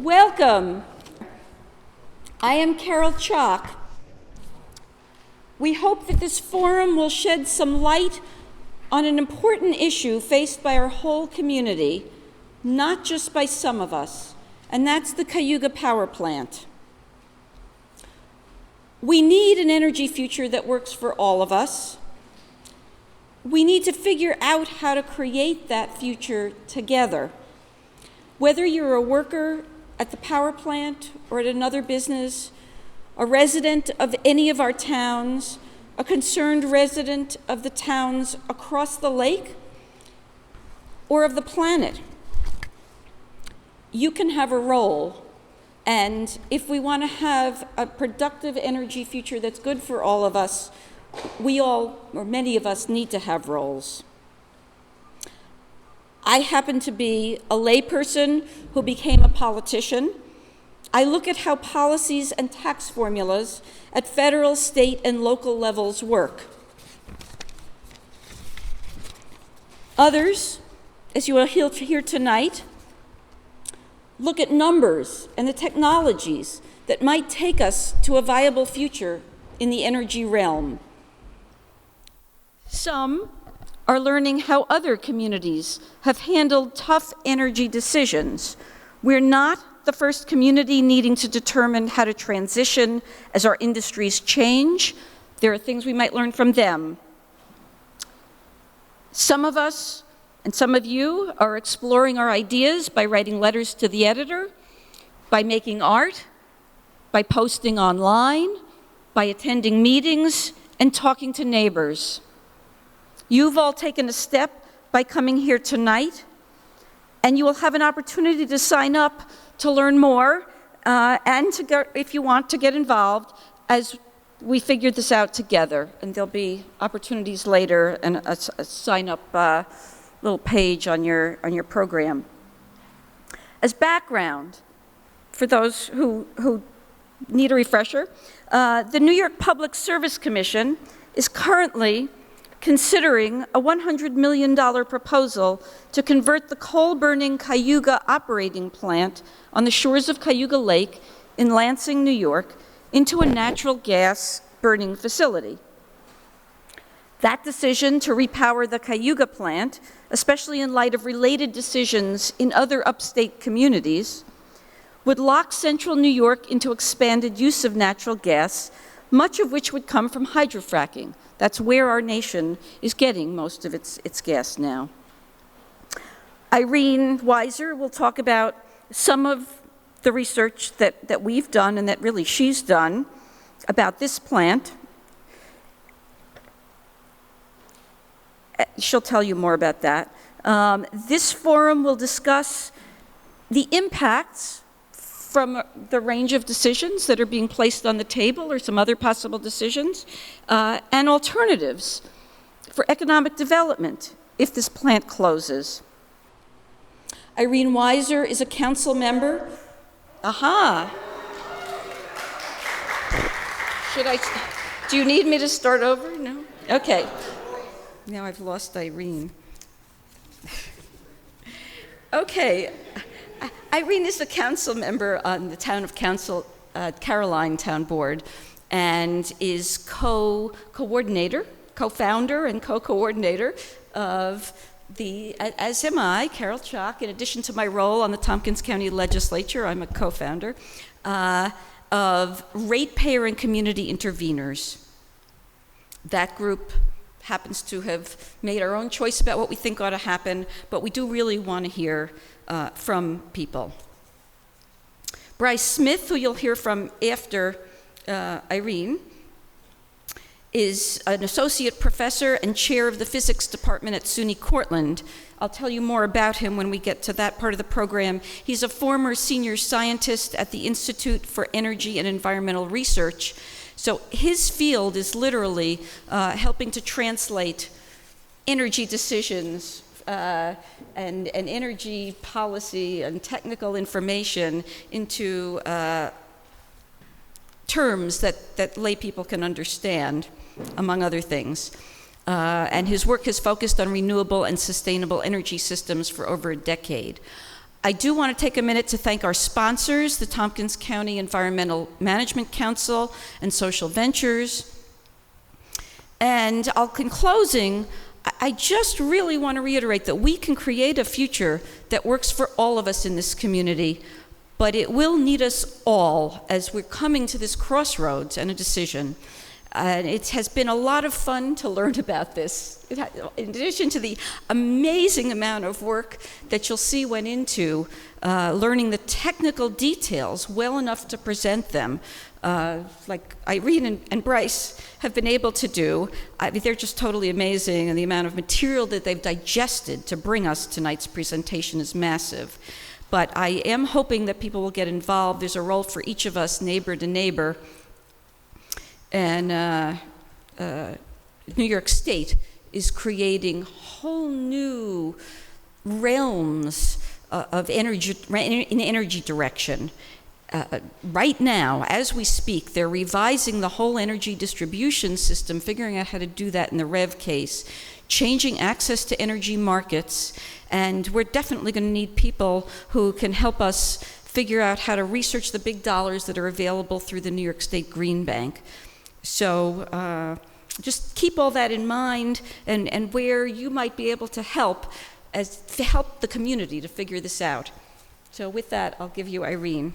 Welcome. I am Carol Chock. We hope that this forum will shed some light on an important issue faced by our whole community, not just by some of us, and that's the Cayuga Power Plant. We need an energy future that works for all of us. We need to figure out how to create that future together. Whether you're a worker at the power plant or at another business, a resident of any of our towns, a concerned resident of the towns across the lake, or of the planet, you can have a role. And if we want to have a productive energy future that's good for all of us, we all, or many of us, need to have roles. I happen to be a layperson who became a politician. I look at how policies and tax formulas at federal, state, and local levels work. Others, as you will hear tonight, look at numbers and the technologies that might take us to a viable future in the energy realm. Some are learning how other communities have handled tough energy decisions. We're not the first community needing to determine how to transition as our industries change. There are things we might learn from them. Some of us and some of you are exploring our ideas by writing letters to the editor, by making art, by posting online, by attending meetings, and talking to neighbors. You've all taken a step by coming here tonight, and you will have an opportunity to sign up to learn more and to get, if you want, to get involved as we figure this out together. And there'll be opportunities later and a sign-up little page on your program. As background, for those who need a refresher, the New York Public Service Commission is currently considering a $100 million proposal to convert the coal-burning Cayuga Operating Plant on the shores of Cayuga Lake in Lansing, New York, into a natural gas burning facility. That decision to repower the Cayuga Plant, especially in light of related decisions in other upstate communities, would lock central New York into expanded use of natural gas, much of which would come from hydrofracking. That's where our nation is getting most of its gas now. Irene Weiser will talk about some of the research that we've done and that really she's done about this plant. She'll tell you more about that. This forum will discuss the impacts from the range of decisions that are being placed on the table or some other possible decisions, and alternatives for economic development if this plant closes. Irene Weiser is a council member. Aha! Do you need me to start over? No? Okay. Now I've lost Irene. Okay. Irene is a council member on the Town of Council, Caroline Town Board, and is co-founder and co-coordinator of the, as am I, Carol Chock, in addition to my role on the Tompkins County Legislature, I'm a co-founder, of Ratepayer and Community Interveners. That group happens to have made our own choice about what we think ought to happen, but we do really want to hear from people. Bryce Smith, who you'll hear from after Irene, is an associate professor and chair of the physics department at SUNY Cortland. I'll tell you more about him when we get to that part of the program. He's a former senior scientist at the Institute for Energy and Environmental Research. So his field is literally helping to translate energy decisions and energy policy and technical information into terms that lay people can understand, among other things. And his work has focused on renewable and sustainable energy systems for over a decade. I do want to take a minute to thank our sponsors, the Tompkins County Environmental Management Council and Social Ventures. And in closing, I just really want to reiterate that we can create a future that works for all of us in this community, but it will need us all as we're coming to this crossroads and a decision. It has been a lot of fun to learn about this. In addition to the amazing amount of work that you'll see went into learning the technical details well enough to present them, like Irene and Bryce have been able to do. I mean, they're just totally amazing, and the amount of material that they've digested to bring us tonight's presentation is massive. But I am hoping that people will get involved. There's a role for each of us, neighbor to neighbor. And New York State is creating whole new realms of energy in energy direction. Right now, as we speak, they're revising the whole energy distribution system, figuring out how to do that in the REV case, changing access to energy markets, and we're definitely going to need people who can help us figure out how to research the big dollars that are available through the New York State Green Bank. So just keep all that in mind, and where you might be able to help the community to figure this out. So with that, I'll give you Irene.